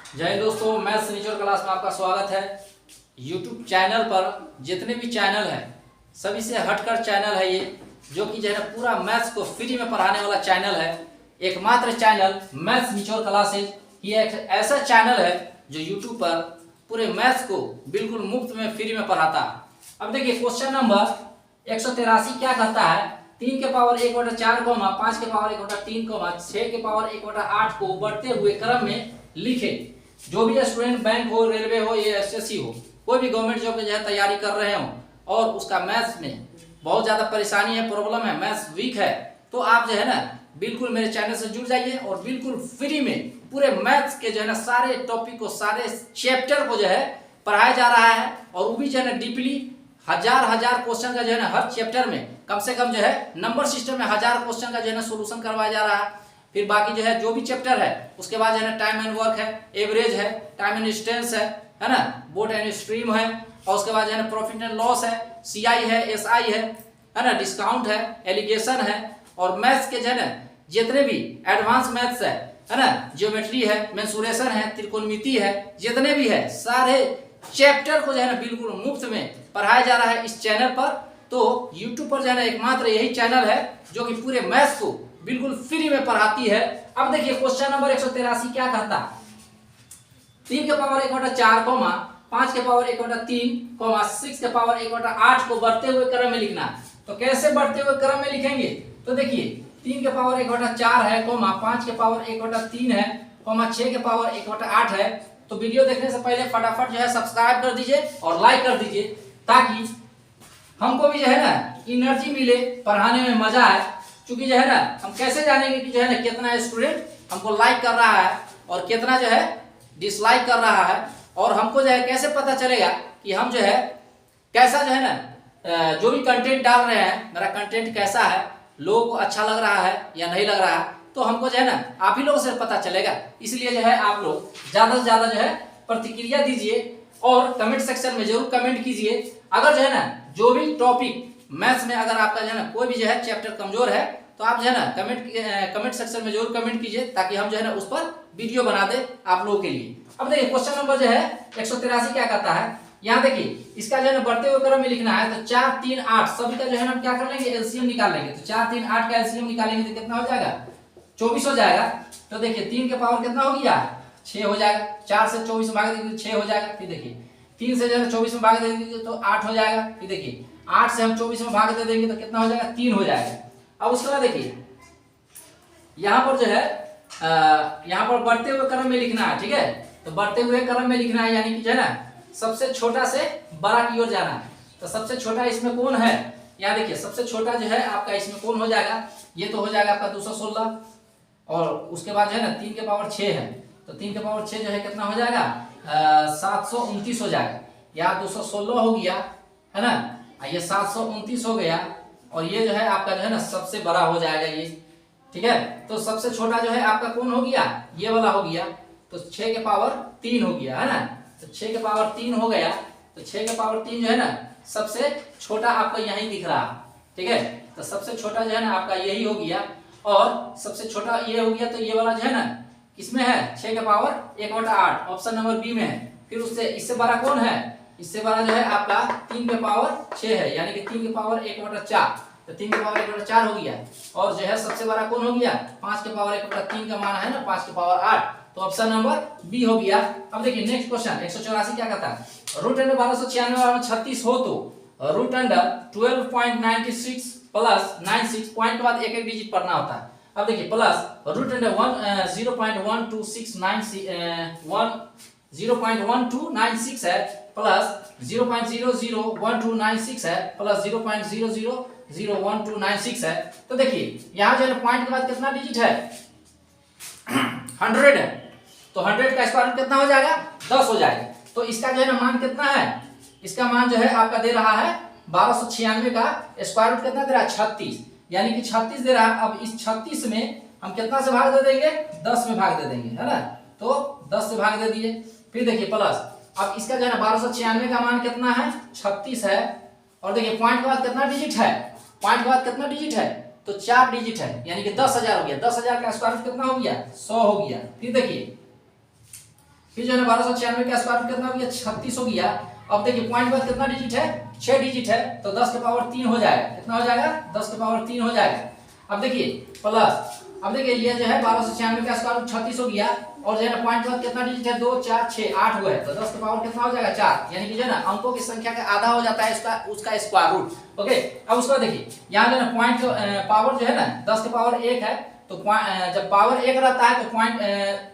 जय हिंद दोस्तों, मैथ्स निचोड़ क्लास में आपका स्वागत है। यूट्यूब चैनल पर जितने भी चैनल हैं सभी से हटकर चैनल है ये, जो कि जो है पूरा मैथ्स को फ्री में पढ़ाने वाला चैनल है। एकमात्र चैनल मैथ्स निचोड़ क्लासेज ये एक ऐसा चैनल है जो यूट्यूब पर पूरे मैथ्स को बिल्कुल मुफ्त में फ्री में पढ़ाता है। अब देखिए क्वेश्चन नंबर 183 क्या कहता है, 3 के पावर 1/4, 5 के पावर 1/3, 6 के पावर 1/8 को बढ़ते हुए क्रम में लिखे। जो भी स्टूडेंट बैंक हो, रेलवे हो या एसएससी हो, कोई भी गवर्नमेंट जॉब की जो है तैयारी कर रहे हो और उसका मैथ्स में बहुत ज़्यादा परेशानी है, प्रॉब्लम है, मैथ्स वीक है, तो आप जो है ना बिल्कुल मेरे चैनल से जुड़ जाइए और बिल्कुल फ्री में पूरे मैथ्स के जो है ना सारे टॉपिक को, सारे चैप्टर को जो है पढ़ाया जा रहा है। और वो भी जो है ना डीपली हजार क्वेश्चन का जो है ना हर चैप्टर में कम से कम जो है नंबर सिस्टम में 1000 क्वेश्चन का जो है ना सोल्यूशन करवाया जा रहा है। फिर बाकी जो है जो भी चैप्टर है उसके बाद जो है ना टाइम एंड वर्क है, एवरेज है, टाइम एंड डिस्टेंस है ना, बोट एंड स्ट्रीम है, और उसके बाद जो है ना प्रॉफिट एंड लॉस है, सीआई है, एसआई है ना, डिस्काउंट है, एलिगेशन है, और मैथ्स के जो है ना जितने भी एडवांस मैथ्स है ना, ज्योमेट्री है, मेंसुरेशन है, त्रिकोणमिति है, जितने भी है सारे चैप्टर को जो है ना बिल्कुल मुफ्त में पढ़ाया जा रहा है इस चैनल पर। तो YouTube पर जो है ना एकमात्र यही चैनल है जो कि पूरे मैथ्स को बिल्कुल फ्री में पढ़ाती है। अब देखिए क्वेश्चन नंबर 183 क्या कहता है, 3 के पावर 1/4, 5 के पावर 1/3, 6 के पावर 1/8 को बढ़ते हुए क्रम में लिखना। तो कैसे बढ़ते हुए क्रम में लिखेंगे, तो देखिए 3 के पावर 1/4 है, 5 के पावर 1/3 है, 6 के पावर 1/8 है। तो वीडियो देखने से पहले फटाफट जो है सब्सक्राइब कर दीजिए और लाइक कर दीजिए, ताकि हमको भी जो है ना एनर्जी मिले, पढ़ाने में मजा आए। क्योंकि जो है ना हम कैसे जानेंगे कि जो है ना कितना स्टूडेंट हमको लाइक कर रहा है और कितना जो है डिसलाइक कर रहा है, और हमको जो है कैसे पता चलेगा कि हम जो है कैसा जो है ना जो भी कंटेंट डाल रहे हैं मेरा कंटेंट कैसा है, लोगों को अच्छा लग रहा है या नहीं लग रहा है, तो हमको जो है ना आप ही लोगों से पता चलेगा। इसलिए जो है आप लोग ज़्यादा से ज़्यादा जो है प्रतिक्रिया दीजिए और कमेंट सेक्शन में जरूर कमेंट कीजिए। अगर जो है ना जो भी टॉपिक मैथ्स में अगर आपका जो है ना कोई भी जो है चैप्टर कमजोर है तो आप जो है ना कमेंट सेक्शन में जरूर कमेंट कीजिए, ताकि हम जो है ना उस पर वीडियो बना दे आप लोगों के लिए। अब देखिए क्वेश्चन नंबर जो है 183 क्या कहता है, यहाँ देखिए इसका जो है ना बढ़ते हुए क्रम में लिखना है। तो 4, 3, 8 सभी का जो है ना क्या कर लेंगे, एलसीएम निकाल लेंगे। तो 4, 3, 8 का एलसीएम निकालेंगे तो कितना हो जाएगा, 24 हो जाएगा। तो देखिए 3 के पावर कितना हो गया, 6 हो जाएगा। 4 से 24 में भाग देंगे तो 6 हो जाएगा। फिर देखिए 3 से जो है 24 में भाग दे देंगे तो 8 हो जाएगा। फिर देखिए 8 से हम 24 में भाग दे देंगे तो कितना हो जाएगा, 3 हो जाएगा। अब उसके बाद देखिए यहाँ पर जो है यहाँ पर बढ़ते हुए क्रम में लिखना है, ठीक है। तो बढ़ते हुए क्रम में लिखना है, यानी कि जो है ना सबसे छोटा से बड़ा की ओर जाना है। तो सबसे छोटा इसमें कौन है, यहाँ देखिए सबसे छोटा जो है आपका इसमें कौन हो जाएगा, ये तो हो जाएगा आपका 216। और उसके बाद जो है ना 3 के पावर 6 है, तो 3 के पावर 6 जो है कितना हो जाएगा, 729 हो जाएगा। यहाँ 216 हो गया है ना, ये 729 हो गया, और ये जो है आपका जो है ना सबसे बड़ा हो जाएगा ये, ठीक है। तो सबसे छोटा जो है आपका कौन हो गया, ये वाला हो गया। तो 6 के पावर 3 हो गया है ना, तो 6 के पावर 3 हो गया। तो 6 के पावर 3 जो है ना सबसे छोटा आपका यही दिख रहा है, ठीक है। तो सबसे छोटा जो है ना आपका यही हो गया, और सबसे छोटा ये हो गया। तो ये वाला जो है ना किसमें है, 6 के पावर 1/8 ऑप्शन नंबर बी में है। फिर उससे इससे बड़ा कौन है, इससे बड़ा जो है आपका 3 के पावर 6 है, यानी कि 3 के पावर 1/4। तो 3 के पावर 1/4 हो गया। और जो है सबसे बड़ा कौन हो गया, 5 के पावर 1/3 का मान है ना 5 के पावर 8, तो ऑप्शन नंबर बी हो गया। अब देखिए नेक्स्ट क्वेश्चन 184 क्या कहता है, रूट अंडर 1296 36 हो तो रूट अंडर 12.96 प्लस 96 पॉइंट के बाद एक एक डिजिट पढ़ना होता है। अब देखिए प्लस रूट अंडर 0.1296 है, प्लस 0.001296 है, प्लस 0.001296 है। तो देखिए यहाँ जो है पॉइंट के बाद कितना डिजिट है, 100 है। तो 100 का स्क्वायर रूट कितना हो जाएगा, 10 हो जाएगा। तो इसका जो है ना मान कितना है, इसका मान जो है आपका दे रहा है 1296 का स्क्वायर रूट कितना दे रहा है, 36, यानी कि 36 दे रहा है। अब इस 36 में हम कितना से भाग दे देंगे, 10 में भाग दे देंगे, है ना। तो 10 से भाग दे दिए। फिर देखिए प्लस, अब इसका जो है ना 1296 का मान कितना है, 36 है। और देखिए पॉइंट के बाद कितना डिजिट है, पॉइंट के बाद कितना डिजिट है, तो 4 डिजिट है, यानी कि 10,000 हो गया। 10,000 का स्क्वायर रूट कितना हो गया, 100 हो गया। फिर देखिए फिर जो है 1296 का स्क्वायर रूट कितना हो गया 36 हो गया। अब देखिए पॉइंट के बाद कितना डिजिट है 6 डिजिट है, तो 10 के पावर 3 हो जाएगा। कितना हो जाएगा 10 के पावर 3 हो जाएगा। अब देखिए प्लस, अब देखिए ये जो है 1296 का स्क्वायर रूट 36 हो गया, और जो है ना पॉइंट के बाद कितना डिजिट है 2 4 6 8 हुआ है, तो 10 के पावर कितना हो जाएगा 4, यानी कि जो है ना अंकों की संख्या का आधा हो जाता है उसका स्क्वायर रूट। ओके, अब उसका देखिए यहाँ जो है ना पॉइंट पावर जो है ना 10 के पावर 1 है, तो जब पावर 1 रहता है तो पॉइंट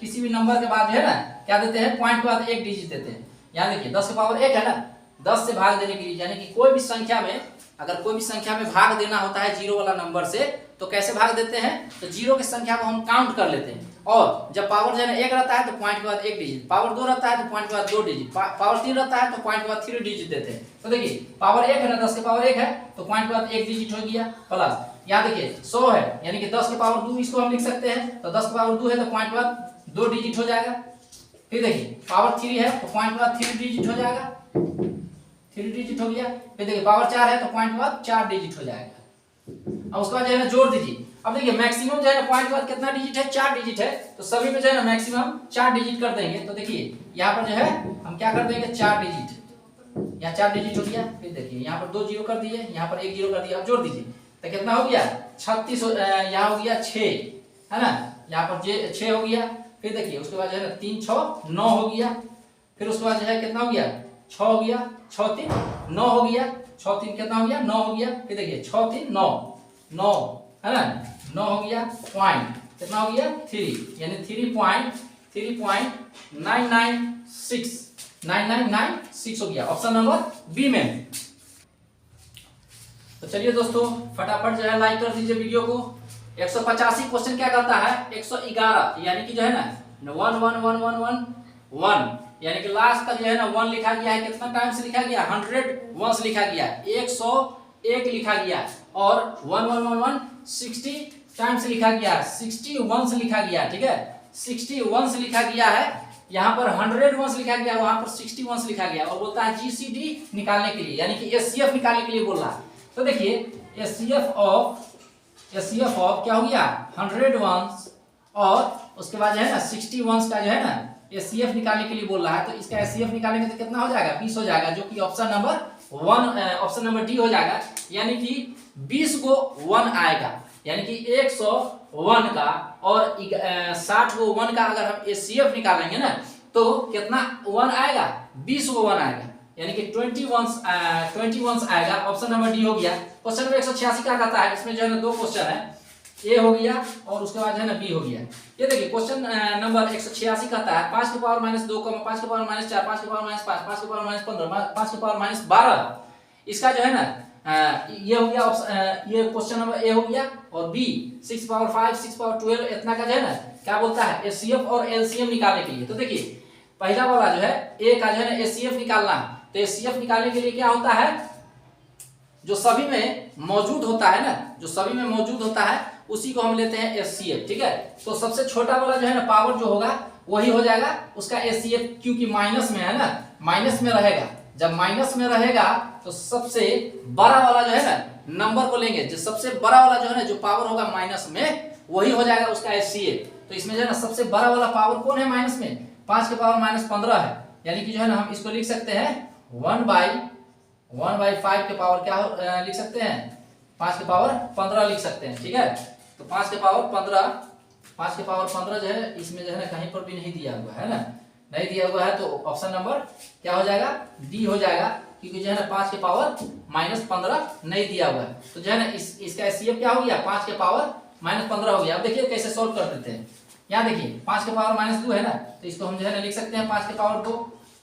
किसी भी नंबर के बाद जो है ना क्या देते हैं, पॉइंट के बाद 1 डिजिट देते हैं। यहाँ देखिए 10 के पावर 1 है ना, 10 से भाग देने के लिए, यानी कि कोई भी संख्या में अगर कोई भी संख्या में भाग देना होता है जीरो वाला नंबर से, तो कैसे भाग देते हैं, तो जीरो की संख्या को हम काउंट कर लेते हैं, और जब पावर जो है ना 1 रहता है तो पॉइंट के बाद 1 डिजिट, पावर 2 रहता है तो पॉइंट के बाद 2 डिजिट, पावर 3 रहता है तो पॉइंट के बाद 3 डिजिट देते हैं। तो देखिए पावर 1 है ना, 10 के पावर 1 है तो पॉइंट के बाद 1 डिजिट हो गया, प्लस यहाँ देखिए 100 है, यानी कि 10 के पावर 2 इसको हम लिख सकते हैं, तो 10 के पावर 2 है तो पॉइंट के बाद 2 डिजिट हो जाएगा। फिर देखिए पावर 3 है तो पॉइंट के बाद 3 डिजिट हो जाएगा, 3 डिजिट हो गया। फिर देखिए पावर 4 है तो पॉइंट के बाद 4 डिजिट हो जाएगा। अब उसके बाद जो है ना जोड़ दीजिए। अब देखिए मैक्सिमम जो है ना पॉइंट के बाद कितना डिजिट है 4 डिजिट है, तो सभी में जो है ना मैक्सिमम 4 डिजिट कर देंगे। तो देखिए यहाँ पर जो है हम क्या कर देंगे 4 डिजिट, यहाँ 4 डिजिट हो गया। फिर देखिए यहाँ पर 2 जीरो कर दिए, यहाँ पर 1 जीरो कर दिया। अब जोड़ दीजिए तो कितना हो गया 36, यहाँ हो गया 6 है ना, यहाँ पर 6 हो गया। फिर देखिए उसके बाद जो है ना 3 6 9 हो गया। फिर उसके बाद जो है कितना हो गया 6 हो गया, 6 3 9 हो गया, 6 3 कितना हो गया 9 हो गया। फिर देखिए 6 3 9 9 है ना, 9 हो गया, पॉइंट कितना हो गया 3, यानी 3.996 हो गया, ऑप्शन नंबर बी में। तो चलिए दोस्तों फटाफट जो है लाइक कर दीजिए वीडियो को। 185 क्वेश्चन क्या करता है 111, यानी कि जो है ना 1 1 1 1 1 1, यानी कि लास्ट तक जो है ना 1 लिखा गया है। कितना टाइम से लिखा गया 100 वंस लिखा गया, 101 लिखा गया, और 1 1 1 1 60 टाइम्स लिखा गया, 60 वंस लिखा गया। ठीक है 60 वंस लिखा गया है, यहाँ पर 100 वंस लिखा गया, वहां पर 60 वंस लिखा गया, और बोलता है जीसीडी निकालने के लिए, यानी कि एचसीएफ निकालने के लिए बोल रहा है। तो देखिए एचसीएफ ऑफ क्या हो गया 100 वंस, और उसके बाद जो है ना 60 वंस का जो है ना एचसीएफ निकालने के लिए बोल रहा है। तो इसका एचसीएफ निकालेंगे तो कितना हो जाएगा 20 हो जाएगा, जो कि ऑप्शन नंबर डी हो जाएगा, यानी कि 20 को 1 आएगा, यानी कि 101 का और 60 को 1 का अगर हम एचसीएफ निकालेंगे ना तो कितना 1 आएगा 20 को 1 आएगा, यानी कि 20 वंस आएगा। ऑप्शन नंबर डी हो गया। क्वेश्चन नंबर 186 क्या कहता है, इसमें जो है ना 2 क्वेश्चन है, ए हो गया और उसके बाद जो है ना बी हो गया। ये देखिए क्वेश्चन नंबर 186 कहता है 5 के पावर -2, 5 के पावर -4, 5 के पावर -5, 5 के पावर -15, 5 के पावर -12। इसका जो है ना ये हो गया ये क्वेश्चन नंबर ए हो गया, और बी 6 पावर 5, 6 पावर 12 इतना का जो है ना क्या बोलता है एचसीएफ और एलसीएम निकालने के लिए। तो देखिए पहला वाला जो है ए का जो है ना एचसीएफ निकालना है, तो एचसीएफ निकालने के लिए क्या होता है जो सभी में मौजूद होता है ना, जो सभी में मौजूद होता है उसी को हम लेते हैं एचसीएफ। ठीक है, तो सबसे छोटा वाला जो है ना पावर जो होगा वही हो जाएगा उसका एचसीएफ, क्योंकि माइनस में है ना, माइनस में रहेगा। जब माइनस में रहेगा तो सबसे बड़ा वाला जो है ना नंबर को लेंगे, जो सबसे बड़ा वाला जो है ना जो पावर होगा माइनस में वही हो जाएगा उसका एचसीएफ। तो इसमें जो है ना सबसे बड़ा वाला पावर कौन है माइनस में 5 के पावर -15 है, यानी कि जो है ना हम इसको लिख सकते हैं 1/5 के पावर क्या लिख सकते हैं 5 के पावर 15 लिख सकते हैं। ठीक है, तो 5 के पावर 15 जो है इसमें जो है ना कहीं पर भी नहीं दिया हुआ है ना, नहीं दिया हुआ है, तो ऑप्शन नंबर क्या हो जाएगा डी हो जाएगा, क्योंकि जो है ना 5 के पावर -15 नहीं दिया हुआ है। तो जो है ना इसका एचसीएफ क्या हो गया 5 के पावर -15 हो गया। अब देखिए कैसे सोल्व कर देते हैं। यहाँ देखिए 5 के पावर -2 है ना, तो इसको हम जो है ना लिख सकते हैं 5 के पावर 2,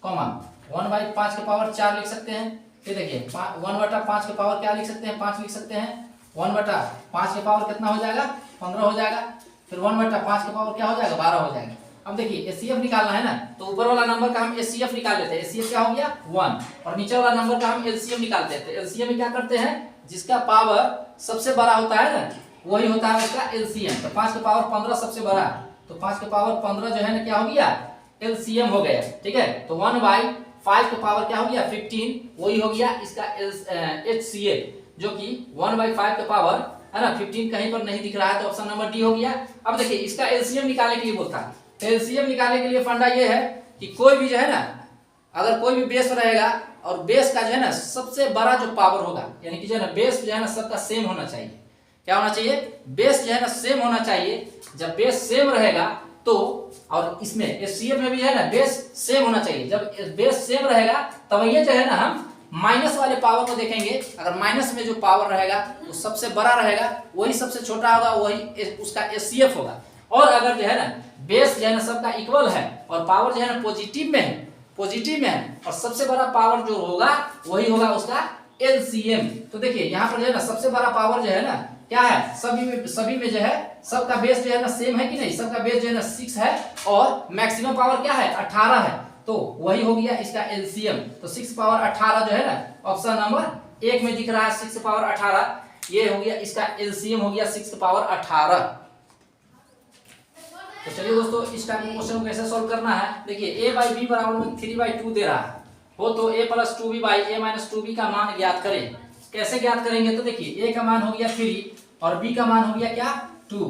1/5 के पावर 4 लिख सकते हैं। फिर देखिए 1/5 के पावर क्या लिख सकते हैं 5 लिख सकते हैं, 1/5 के पावर कितना हो जाएगा 15 हो जाएगा। फिर 1/5 के पावर क्या हो जाएगा 12 हो जाएगा। अब देखिए एचसीएफ निकालना है ना, तो ऊपर वाला नंबर का हम एचसीएफ निकाल लेते हैं, एचसीएफ क्या हो गया 1, और नीचे वाला नंबर का हम एलसीएम निकालते हैं। तो एलसीएम में क्या करते हैं जिसका पावर सबसे बड़ा होता है ना वही होता है उसका एलसीएम। तो 5 के पावर 15 सबसे बड़ा है, तो 5 के पावर 15 जो है ना क्या हो गया एलसीएम हो गया। ठीक है, तो 1/5 के पावर क्या हो गया 15, वही हो गया इसका एचसीएफ, जो कि 1/5 के पावर है ना 15 कहीं पर नहीं दिख रहा है, तो ऑप्शन नंबर डी हो गया। अब देखिए इसका एलसीएम निकालने के लिए बोलता है, तो एलसीएम निकालने के लिए फंडा ये है कि कोई भी जो है ना, अगर कोई भी बेस रहेगा और बेस का जो है ना सबसे बड़ा जो पावर होगा, यानी कि जो है ना बेस जो है ना सबका सेम होना चाहिए। क्या होना चाहिए? बेस जो है ना सेम होना चाहिए। जब बेस सेम रहेगा तो, और इसमें एचसीएफ में भी है ना बेस सेम होना चाहिए। जब बेस सेम रहेगा तब ये जो है ना हम माइनस वाले पावर को देखेंगे। अगर माइनस में जो पावर रहेगा वो सबसे बड़ा रहेगा, वही सबसे छोटा होगा, वही उसका एचसीएफ होगा। और अगर जो है ना बेस जो है ना सबका इक्वल है और पावर जो है ना पॉजिटिव में है, और सबसे बड़ा पावर जो होगा वही होगा उसका एलसीएम। तो देखिए यहाँ पर जो है ना सबसे बड़ा पावर जो है ना क्या है, सभी में जो है सबका बेस जो है ना सेम है कि नहीं, सबका बेस जो है ना 6 है और मैक्सिमम पावर क्या है 18 है, तो वही हो गया इसका एलसीएम। तो 6 पावर 18 जो है ना ऑप्शन नंबर 1 में दिख रहा है 6 पावर 18, ये हो गया इसका एलसीएम हो गया 6 पावर 18। तो चलिए दोस्तों इस टाइप के क्वेश्चन को कैसे सॉल्व करना है, देखिए a बाई बी बराबर में 3/2 दे रहा है हो, तो a plus 2b by a minus 2b का मान ज्ञात करें। कैसे ज्ञात करेंगे, तो देखिए a का मान हो गया 3 और b का मान हो गया क्या 2,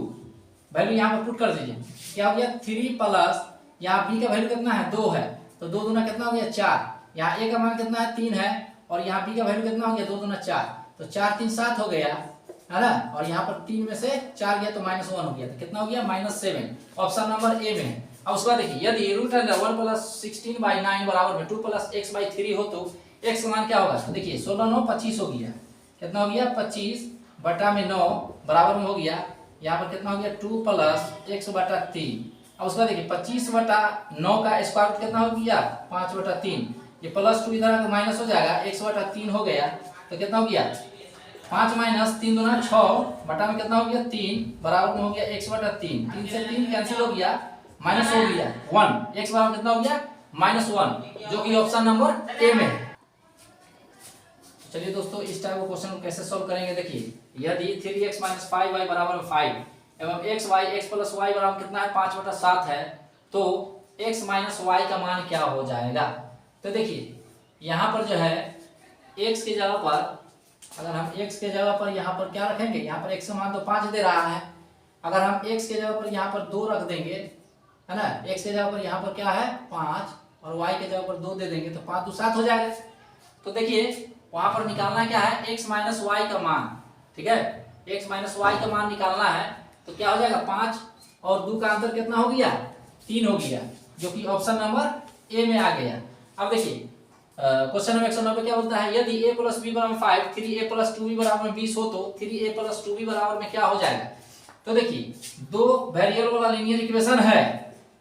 वैल्यू यहाँ पर पुट कर दीजिए। क्या हो गया 3 प्लस यहाँ b का वैल्यू कितना है 2 है, तो 2 दूना कितना हो गया 4, यहाँ a का मान कितना है 3 है और यहाँ b का वैल्यू कितना हो गया 2 दूना 4, तो 4 3 7 हो गया है ना, और यहाँ पर 3 में से 4 गया तो -1 हो गया, तो कितना हो गया -7। ऑप्शन नंबर ए में है। अब उसके बाद देखिए यदि रूट अंडर 1 प्लस 16/9 बराबर में 2 प्लस x/3 हो तो x का मान क्या होगा, तो देखिए 16 9 25 हो गया, कितना हो गया 25 बटा में 9 बराबर में हो गया, यहाँ पर कितना हो गया 2 प्लस x/3। अब उसके बाद देखिए 25 बटा 9 का स्क्वायर कितना हो गया 5/3, ये प्लस 2 इधर आकर माइनस हो जाएगा, x/3 हो गया, तो कितना हो गया 5 माइनस 3 दूना 6 बटा में कितना हो गया 3 बराबर में हो गया x/3, 3 से 3 कैंसिल हो गया, माइनस हो गया 1, x बराबर कितना हो गया -1, जो कि ऑप्शन नंबर ए में है। चलिए दोस्तों इस टाइप के क्वेश्चन को कैसे सॉल्व करेंगे, देखिए यदि 3x - 5y बराबर में 5 एवं x प्लस y बराबर कितना है 5/7 है, तो x माइनस y का मान क्या हो जाएगा। तो देखिए यहाँ पर जो है x की जगह पर, अगर हम x के जगह पर यहाँ पर क्या रखेंगे, यहाँ पर x का मान तो 5 दे रहा है, अगर हम x के जगह पर यहाँ पर 2 रख देंगे है ना, x के जगह पर यहाँ पर क्या है 5 और y के जगह पर 2 दे देंगे तो 5 2 7 हो जाएगा। तो देखिए वहां पर निकालना क्या है x माइनस वाई का मान, ठीक है, x माइनस वाई का मान निकालना है, तो क्या हो जाएगा 5 और 2 का अंतर कितना हो गया 3 हो गया, जो कि ऑप्शन नंबर ए में आ गया। अब देखिए क्वेश्चन नंबर 190 क्या बोलता है, यदि a प्लस बी बराबर 5 3a प्लस 2b बराबर में 20 हो तो 3a प्लस 2b बराबर में क्या हो जाएगा। तो देखिए दो वेरिएबल वाला लीनियर इक्वेशन है,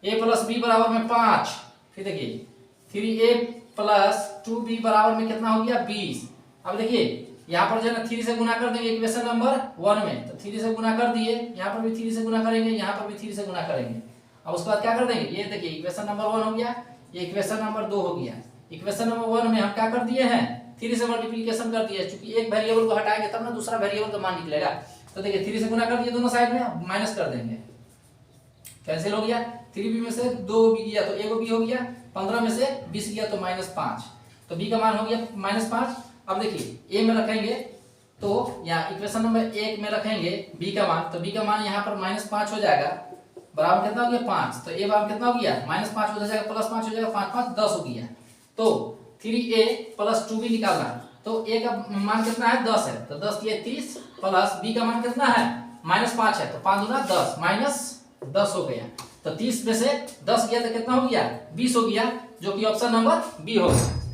a प्लस बी बराबर में 5, फिर देखिए 3a प्लस 2b बराबर में कितना हो गया 20। अब देखिए यहाँ पर जो है ना 3 से गुना कर देंगे इक्वेशन नंबर 1 में, तो 3 से गुना कर दिए, यहाँ पर भी 3 से गुना करेंगे, यहाँ पर भी 3 से गुना करेंगे। अब उसके बाद क्या कर देंगे, ये देखिए इक्वेशन नंबर 1 हो गया, ये इक्वेशन नंबर 2 हो गया। इक्वेशन नंबर 1 में हम क्या कर दिए हैं 3 से मल्टीप्लिकेशन कर दिए, चूंकि एक वेरिएबल को हटाएंगे तब ना दूसरा वेरिएबल का मान निकलेगा। तो देखिए 3 से गुना कर दिए दोनों साइड में, माइनस कर देंगे, कैंसिल हो गया, 3b में से 2 भी गया तो एक भी हो गया, 15 में से 20 गया तो -5, तो b का मान हो गया -5। अब देखिए a में रखेंगे तो यहाँ इक्वेशन नंबर 1 में रखेंगे b का मान, तो b का मान यहाँ पर -5 हो जाएगा, बराबर कितना हो गया 5, तो a बराबर कितना हो गया -5 हो जाएगा, +5 हो जाएगा, 5 5 10 हो गया। तो 3a प्लस 2b निकालना, तो a का मान कितना है 10 है, तो 10 दिए 30 प्लस b का मान कितना है -5 है, तो 5 दूना 10 -10 हो गया, तो 30 में से 10 गया तो कितना हो गया 20 हो गया, जो कि ऑप्शन नंबर बी होगा।